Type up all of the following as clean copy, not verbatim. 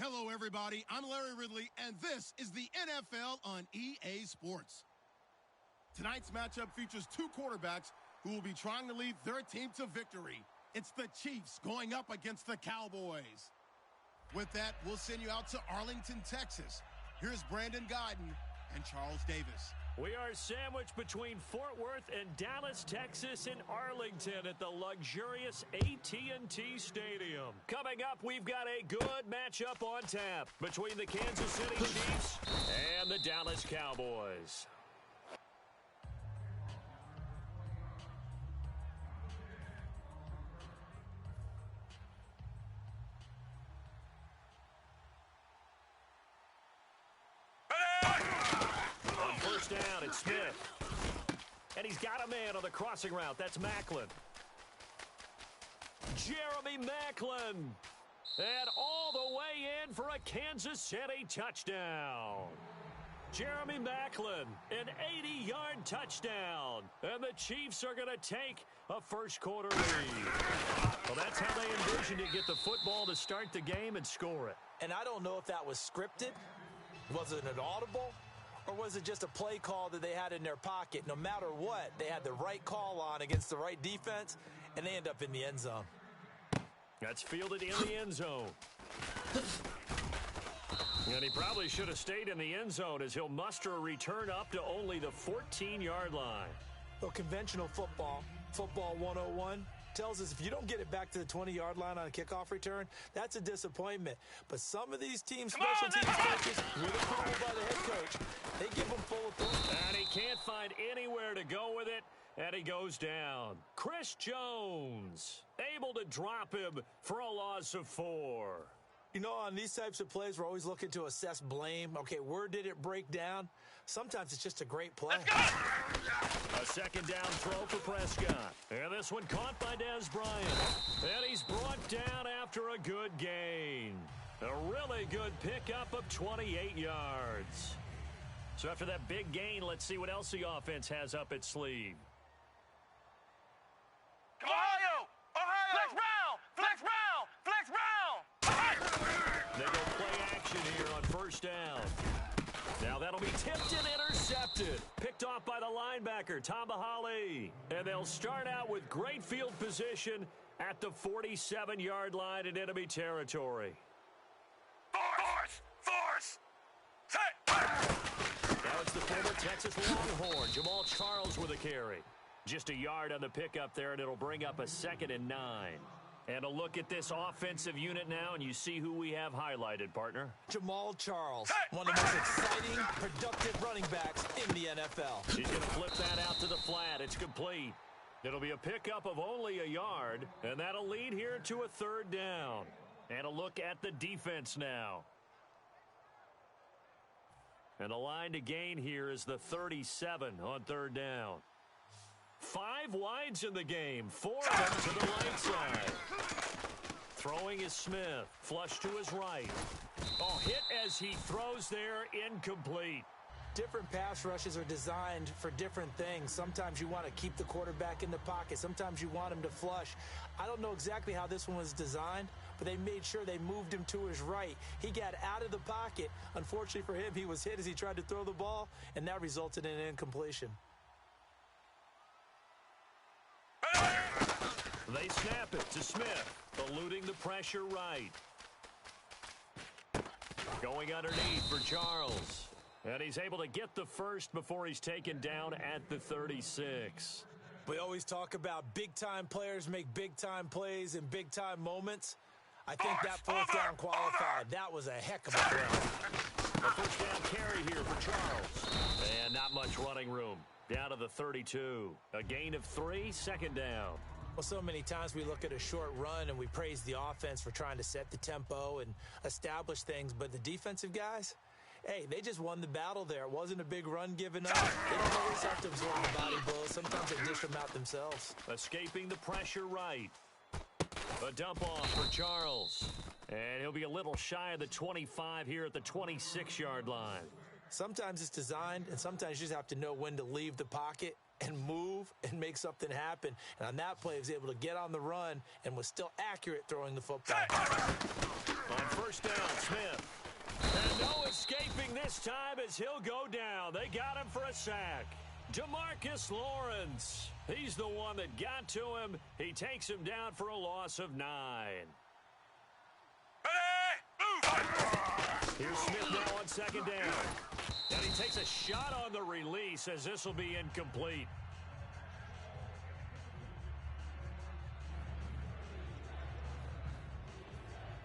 Hello, everybody. I'm Larry Ridley, and this is the NFL on EA Sports. Tonight's matchup features two quarterbacks who will be trying to lead their team to victory. It's the Chiefs going up against the Cowboys. With that, we'll send you out to Arlington, Texas. Here's Brandon Guyton and Charles Davis. We are sandwiched between Fort Worth and Dallas, Texas, in Arlington at the luxurious AT&T Stadium. Coming up, we've got a good matchup on tap between the Kansas City Chiefs and the Dallas Cowboys. First down, it's Smith. And he's got a man on the crossing route. That's Maclin. Jeremy Maclin. And all the way in for a Kansas City touchdown. Jeremy Maclin, an 80-yard touchdown. And the Chiefs are going to take a first-quarter lead. Well, that's how they envisioned to get the football to start the game and score it. And I don't know if that was scripted. Was it an audible? Or was it just a play call that they had in their pocket? No matter what, they had the right call on against the right defense, and they end up in the end zone. That's fielded in the end zone. And he probably should have stayed in the end zone as he'll muster a return up to only the 14-yard line. Well, conventional football 101, tells us if you don't get it back to the 20-yard line on a kickoff return, that's a disappointment. But some of these teams, special teams coaches, with approval by the head coach, they give them full authority. And he can't find anywhere to go with it, and he goes down. Chris Jones able to drop him for a loss of 4. You know, on these types of plays, we're always looking to assess blame. Okay, where did it break down? Sometimes it's just a great play. A second down throw for Prescott. And this one caught by Dez Bryant. And he's brought down after a good gain. A really good pickup of 28 yards. So after that big gain, let's see what else the offense has up its sleeve. Ohio! Flex round! Flex round! Flex round! They go play action here on first down. Now that'll be tipped and intercepted. Picked off by the linebacker, Tamahali. And they'll start out with great field position at the 47-yard line in enemy territory. Force! Set! Now it's the former Texas Longhorn, Jamal Charles with a carry. Just a yard on the pickup there, and it'll bring up a 2nd and 9. And a look at this offensive unit now, and you see who we have highlighted, partner. Jamal Charles, one of the most exciting, productive running backs in the NFL. He's going to flip that out to the flat. It's complete. It'll be a pickup of only a yard, and that'll lead here to a 3rd down. And a look at the defense now. And the line to gain here is the 37 on 3rd down. 5 wides in the game, 4 of them to the right side. Throwing is Smith, flush to his right. Oh, hit as he throws there, incomplete. Different pass rushes are designed for different things. Sometimes you want to keep the quarterback in the pocket. Sometimes you want him to flush. I don't know exactly how this one was designed, but they made sure they moved him to his right. He got out of the pocket. Unfortunately for him, he was hit as he tried to throw the ball, and that resulted in an incompletion. They snap it to Smith, eluding the pressure right. Going underneath for Charles. And he's able to get the first before he's taken down at the 36. We always talk about big-time players make big-time plays in big-time moments. I think that 4th down qualified. That was a heck of a throw. A first down carry here for Charles. And not much running room. Down to the 32. A gain of 3, 2nd down. Well, so many times we look at a short run and we praise the offense for trying to set the tempo and establish things, but the defensive guys, hey, they just won the battle there. It wasn't a big run given up. They don't always have to absorb the body blows. Sometimes they dish them out themselves. Escaping the pressure right. A dump off for Charles. And he'll be a little shy of the 25 here at the 26-yard line. Sometimes it's designed, and sometimes you just have to know when to leave the pocket and move and make something happen. And on that play, he was able to get on the run and was still accurate throwing the football. On first down, Smith. And no escaping this time as he'll go down. They got him for a sack. DeMarcus Lawrence. He's the one that got to him. He takes him down for a loss of 9. Here's Smith now on second down. And he takes a shot on the release as this will be incomplete.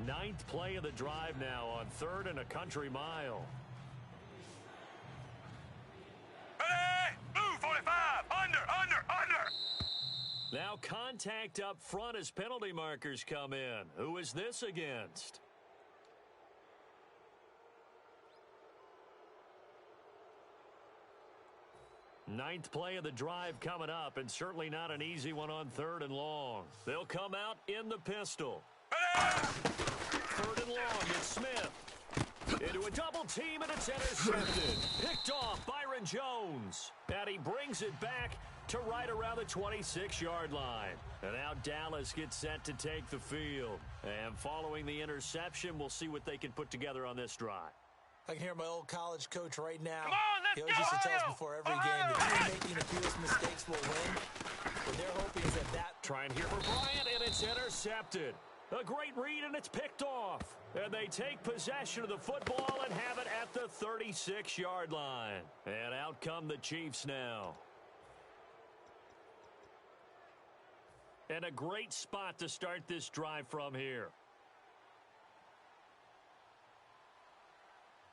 Ninth play of the drive now on 3rd and a country mile. Ready? Move, 45. Under. Now contact up front as penalty markers come in. Who is this against? Ninth play of the drive coming up, and certainly not an easy one on 3rd and long. They'll come out in the pistol. Ready? 3rd and long, it's Smith. Into a double team, and it's intercepted. Picked off Byron Jones. And he brings it back to right around the 26-yard line. And now Dallas gets set to take the field. And following the interception, we'll see what they can put together on this drive. I can hear my old college coach right now. Come on, let's he always go, used to tell us Ohio! before every Ohio! game, the team making the fewest mistakes will win. What they're hoping is that Trying here for Bryant, and it's intercepted. A great read, and it's picked off. And they take possession of the football and have it at the 36-yard line. And out come the Chiefs now. And a great spot to start this drive from here.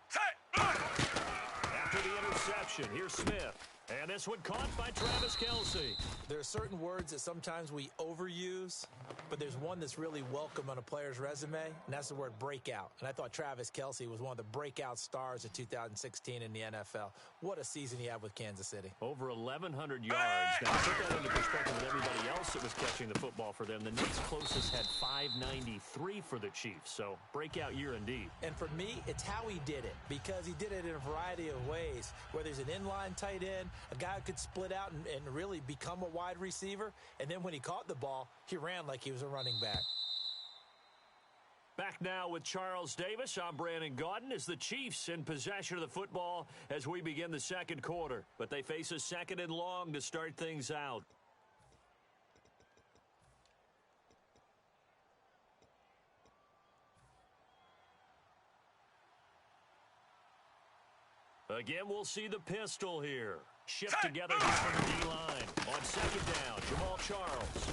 Set. After the interception, here's Smith. And this one caught by Travis Kelce. there are certain words that sometimes we overuse, but there's one that's really welcome on a player's resume, and that's the word breakout. And I thought Travis Kelce was one of the breakout stars of 2016 in the NFL. What a season he had with Kansas City. Over 1,100 yards. Now, put that into perspective with everybody else that was catching the football for them. The next closest had 593 for the Chiefs, so breakout year indeed. And for me, it's how he did it, because he did it in a variety of ways, whether he's an inline tight end, a guy who could split out and really become a wide receiver, and then when he caught the ball, he ran like he was a running back. Back now with Charles Davis. I'm Brandon Gaudin as the Chiefs in possession of the football as we begin the second quarter. But they face a second and long to start things out. Again, we'll see the pistol here. Shift together here from the D-line. On second down, Jamal Charles.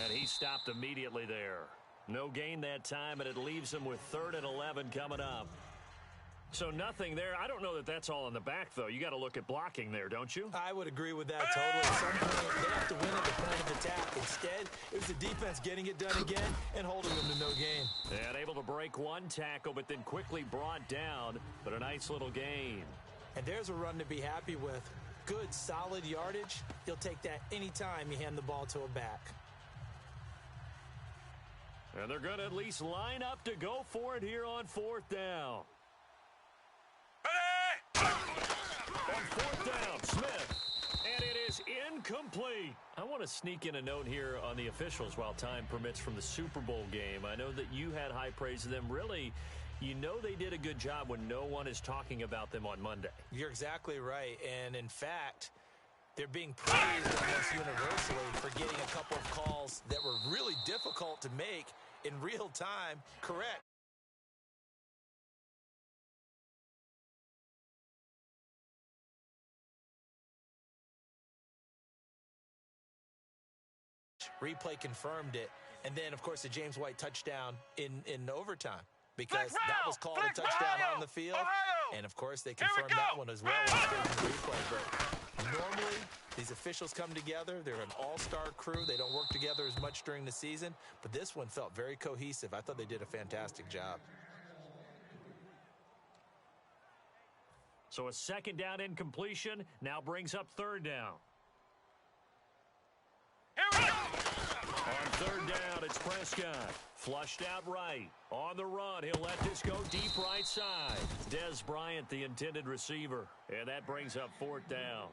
And he stopped immediately there. No gain that time, and it leaves him with 3rd and 11 coming up. So nothing there. I don't know that that's all in the back, though. You got to look at blocking there, don't you? I would agree with that totally. At some point, they have to win at the point of attack. Instead, it was the defense getting it done again and holding them to no gain. And able to break one tackle, but then quickly brought down. But a nice little gain. And there's a run to be happy with. Good, solid yardage. You'll take that anytime you hand the ball to a back. And they're going to at least line up to go for it here on 4th down. Ready? On 4th down, Smith. And it is incomplete. I want to sneak in a note here on the officials while time permits from the Super Bowl game. I know that you had high praise of them. Really, you know they did a good job when no one is talking about them on Monday. You're exactly right. And, in fact, they're being praised almost universally for getting a couple of calls that were really difficult to make in real time correct. Replay confirmed it. And then, of course, the James White touchdown in overtime, because that was called a touchdown on the field. And, of course, they confirmed that one as well after the replay. But normally, these officials come together. They're an all-star crew. They don't work together as much during the season. But this one felt very cohesive. I thought they did a fantastic job. So a second down incompletion now brings up 3rd down. On 3rd down, it's Prescott. Flushed out right. On the run, he'll let this go deep right side. Dez Bryant, the intended receiver. And that brings up 4th down.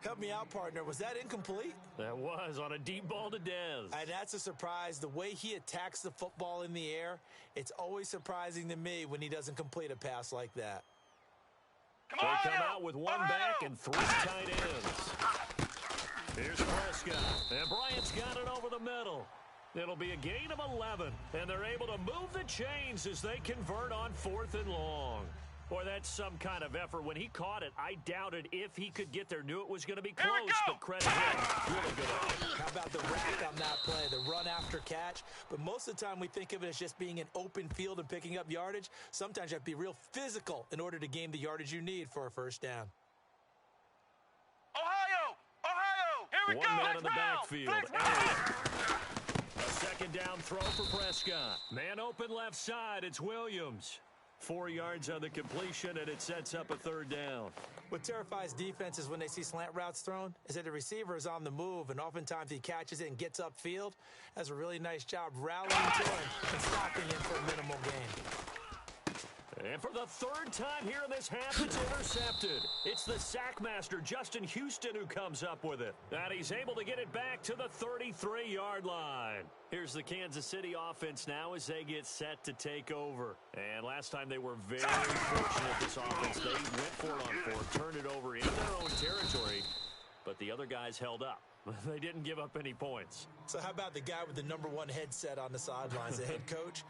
Help me out, partner. Was that incomplete? That was on a deep ball to Dez. And that's a surprise. The way he attacks the football in the air, it's always surprising to me when he doesn't complete a pass like that. They come out with one back and 3 tight ends. Here's Prescott, and Bryant's got it over the middle. It'll be a gain of 11, and they're able to move the chains as they convert on 4th and long. Boy, that's some kind of effort. When he caught it, I doubted if he could get there. Knew it was going to be close, but credit him. Really good effort. How about the rack on that play, the run after catch? But most of the time we think of it as just being an open field and picking up yardage. Sometimes you have to be real physical in order to gain the yardage you need for a first down. Ohio! Ohio! Here we go! One man in the backfield. A A second down throw for Prescott. Man open left side. It's Williams. 4 yards on the completion, and it sets up a 3rd down. What terrifies defenses when they see slant routes thrown is that the receiver is on the move, and oftentimes he catches it and gets upfield. Does a really nice job rallying to him and stopping him for a minimal gain. And for the 3rd time here in this half, it's intercepted. It's the sackmaster, Justin Houston, who comes up with it. And he's able to get it back to the 33-yard line. Here's the Kansas City offense now as they get set to take over. And last time they were very fortunate, this offense. They went for it on 4th, turned it over in their own territory, but the other guys held up. They didn't give up any points. So how about the guy with the #1 headset on the sidelines, the head coach?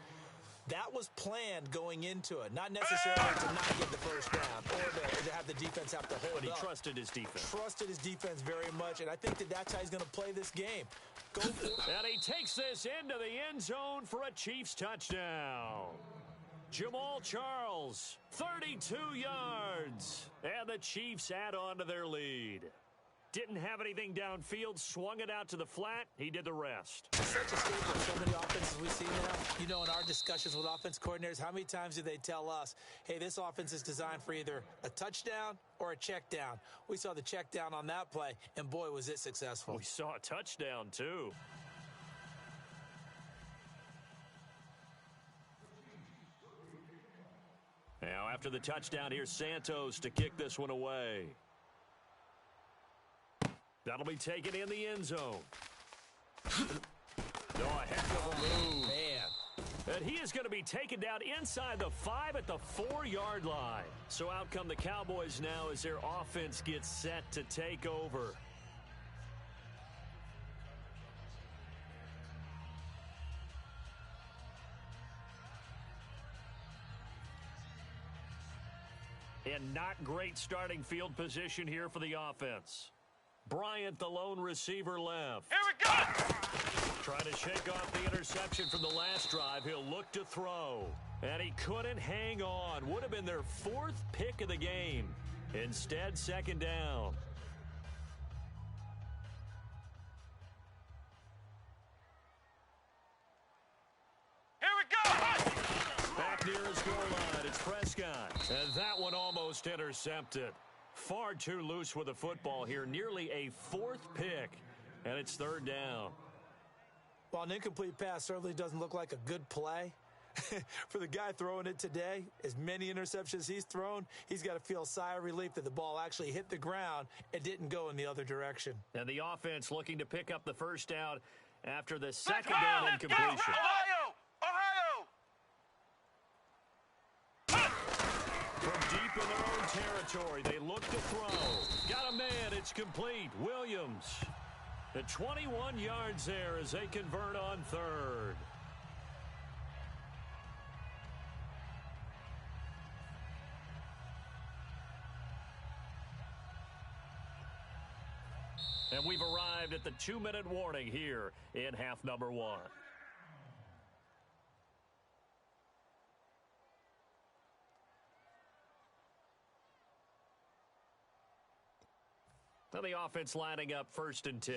That was planned going into it, not necessarily to not get the first down or to have the defense have to hold But he up. trusted his defense. Trusted his defense very much, and I think that's how he's going to play this game. Go for it. And he takes this into the end zone for a Chiefs touchdown. Jamal Charles, 32 yards. And the Chiefs add on to their lead. Didn't have anything downfield, swung it out to the flat. He did the rest. Such a staple of so many offenses we see now. You know, in our discussions with offense coordinators, how many times do they tell us, hey, this offense is designed for either a touchdown or a check down? We saw the check down on that play, and boy, was it successful. We saw a touchdown, too. Now, after the touchdown, here's Santos to kick this one away. That'll be taken in the end zone. No, a heck of a move. Man. And he is going to be taken down inside the 5 at the 4-yard line. So out come the Cowboys now as their offense gets set to take over. And not great starting field position here for the offense. Bryant, the lone receiver, left. Here we go! Trying to shake off the interception from the last drive. He'll look to throw. And he couldn't hang on. Would have been their 4th pick of the game. Instead, 2nd down. Here we go! Back near his goal line, it's Prescott. And that one almost intercepted. Far too loose with the football here. Nearly a 4th pick. And it's 3rd down. While an incomplete pass certainly doesn't look like a good play, for the guy throwing it today, as many interceptions he's thrown, he's got to feel a sigh of relief that the ball actually hit the ground and didn't go in the other direction. And the offense looking to pick up the first down after the 2nd down incompletion. Ohio! Ohio! From deep in their own territory, they look to throw. Got a man, it's complete. Williams. At 21 yards there as they convert on 3rd. And we've arrived at the 2-minute warning here in half number 1. Now the offense lining up 1st and 10.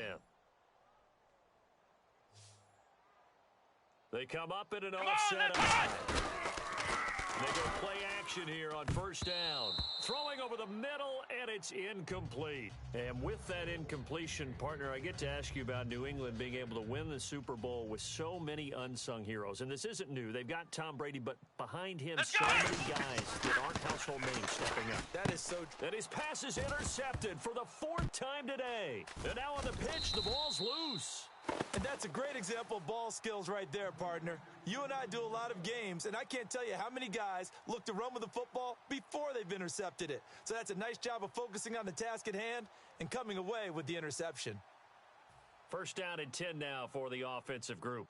They come up in an offset eye. They go play action here on 1st down. Throwing over the middle, and it's incomplete. And with that incompletion, partner, I get to ask you about New England being able to win the Super Bowl with so many unsung heroes. And this isn't new. They've got Tom Brady, but behind him, so many guys that aren't household names stepping up. That is so... And his pass is intercepted for the 4th time today. And now on the pitch, the ball's loose. And that's a great example of ball skills right there, partner. You and I do a lot of games, and I can't tell you how many guys look to run with the football before they've intercepted it. So that's a nice job of focusing on the task at hand and coming away with the interception. 1st down and 10 now for the offensive group.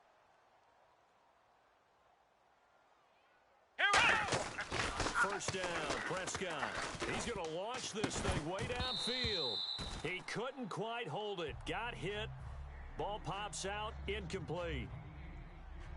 First down, Prescott. He's going to launch this thing way downfield. He couldn't quite hold it. Got hit. Ball pops out, incomplete.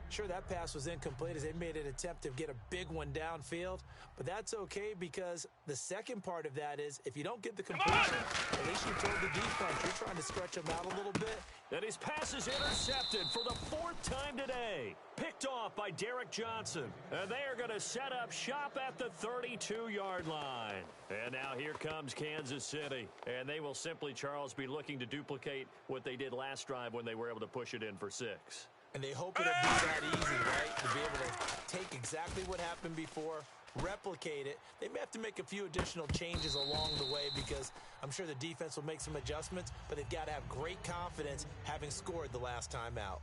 Sure, that pass was incomplete as they made an attempt to get a big one downfield, but that's okay because the second part of that is if you don't get the completion, at least you told the defense you're trying to stretch them out a little bit. And his pass is intercepted for the 4th time today. Picked off by Derek Johnson. And they are going to set up shop at the 32-yard line. And now here comes Kansas City. And they will simply, Charles, be looking to duplicate what they did last drive when they were able to push it in for 6. And they hope it'll be that easy, right? To be able to take exactly what happened before, replicate it. They may have to make a few additional changes along the way because I'm sure the defense will make some adjustments, but they've got to have great confidence having scored the last time out.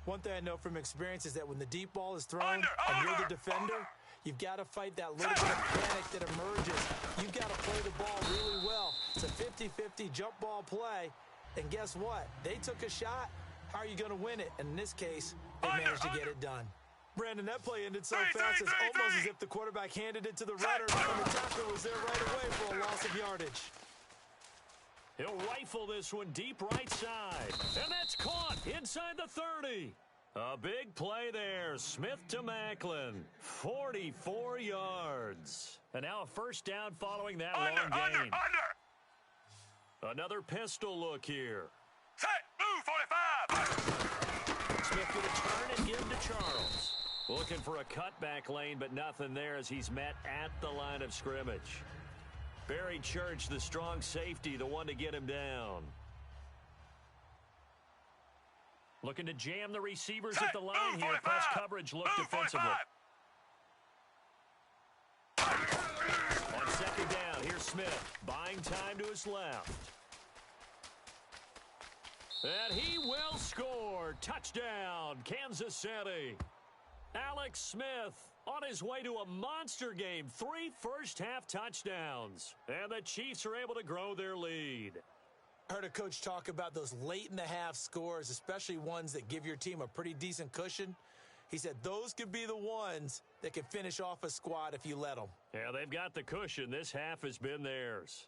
One thing I know from experience is that when the deep ball is thrown and you're the defender, you've got to fight that little bit of panic that emerges. You've got to play the ball really well. It's a 50-50 jump ball play, and guess what? They took a shot. How are you going to win it? And in this case, they managed to get it done. Brandon, that play ended so fast, it's almost as if the quarterback handed it to the runner, and the tackler was there right away for a loss of yardage. He'll rifle this one deep right side. And that's caught inside the 30. A big play there. Smith to Macklin. 44 yards. And now a 1st down following that long gain. Another pistol look here. Set, move, 45. Smith going to turn and give to Charles. Looking for a cutback lane, but nothing there as he's met at the line of scrimmage. Barry Church, the strong safety, the one to get him down. Looking to jam the receivers at the line here. Press coverage look defensively. On 2nd down, here's Smith. Buying time to his left. And he will score. Touchdown, Kansas City. Alex Smith on his way to a monster game. 3 first-half touchdowns. And the Chiefs are able to grow their lead. I heard a coach talk about those late-in-the-half scores, especially ones that give your team a pretty decent cushion. He said those could be the ones that can finish off a squad if you let them. Yeah, they've got the cushion. This half has been theirs.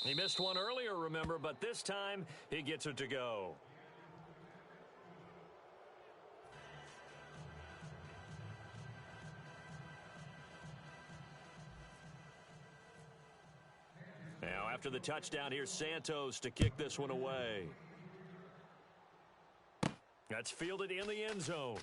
He missed one earlier, remember, but this time he gets it to go. Now, after the touchdown, here's Santos to kick this one away. That's fielded in the end zone.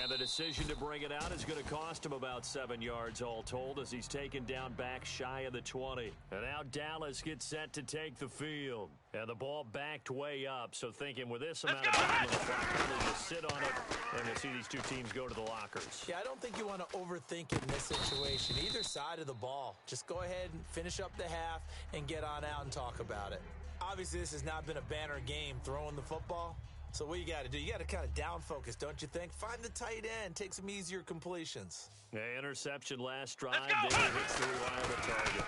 And the decision to bring it out is going to cost him about 7 yards all told as he's taken down back shy of the 20. And now Dallas gets set to take the field. And the ball backed way up, so thinking with this amount of time on the clock, probably just sit on it, and we'll see these two teams go to the lockers. Yeah, I don't think you want to overthink it in this situation. Either side of the ball. Just go ahead and finish up the half and get on out and talk about it. Obviously, this has not been a banner game throwing the football. So what you got to do, you got to kind of down focus, don't you think? Find the tight end, take some easier completions. Yeah, interception last drive. There hits the reliable target.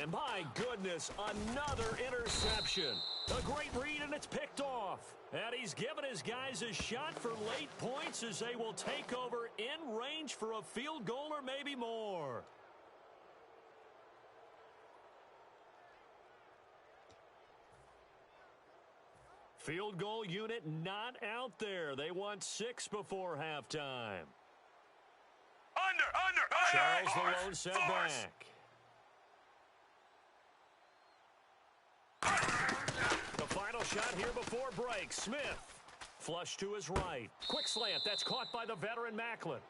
And my goodness, another interception. A great read, and it's picked off. And he's given his guys a shot for late points as they will take over in range for a field goal or maybe more. Field goal unit not out there. They want 6 before halftime. Under. Charles Malone sent back. The final shot here before break. Smith. Flush to his right. Quick slant. That's caught by the veteran Macklin.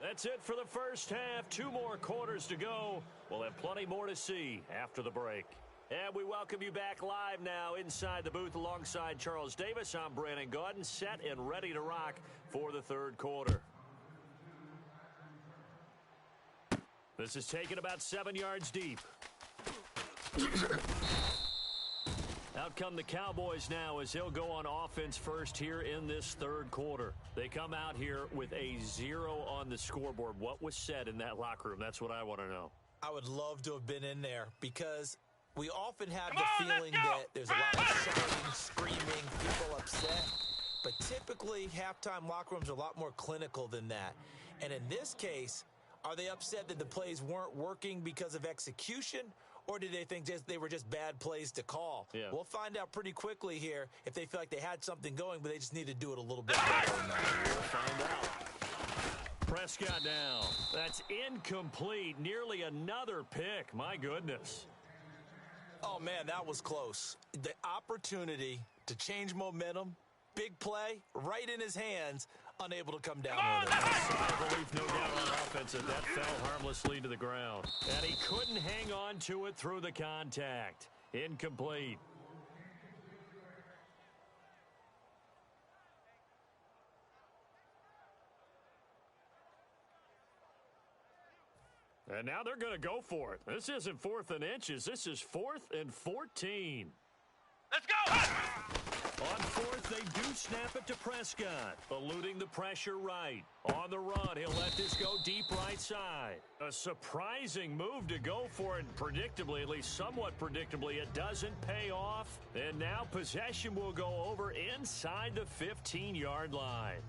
That's it for the first half. 2 more quarters to go. We'll have plenty more to see after the break. And we welcome you back live now inside the booth alongside Charles Davis. I'm Brandon Gaudin, set and ready to rock for the third quarter. This is taken about 7 yards deep. Out come the Cowboys now as they'll go on offense first here in this third quarter. They come out here with a 0 on the scoreboard. What was said in that locker room? That's what I want to know. I would love to have been in there because we often have the feeling that there's a lot of shouting, screaming, people upset. But typically, halftime locker rooms are a lot more clinical than that. And in this case, are they upset that the plays weren't working because of execution, or did they think they were just bad plays to call? Yeah. We'll find out pretty quickly here if they feel like they had something going, but they just need to do it a little bit better than that. We'll find out. Prescott down. That's incomplete. Nearly another pick. My goodness. Oh, man, that was close. The opportunity to change momentum, big play, right in his hands, unable to come down with it. Sigh of relief, no doubt, on offense, that fell harmlessly to the ground. And he couldn't hang on to it through the contact. Incomplete. And now they're going to go for it. This isn't 4th and inches. This is 4th and 14. Let's go! On 4th, they do snap it to Prescott, eluding the pressure right. On the run, he'll let this go deep right side. A surprising move to go for it, predictably, at least somewhat predictably. It doesn't pay off. And now possession will go over inside the 15-yard line.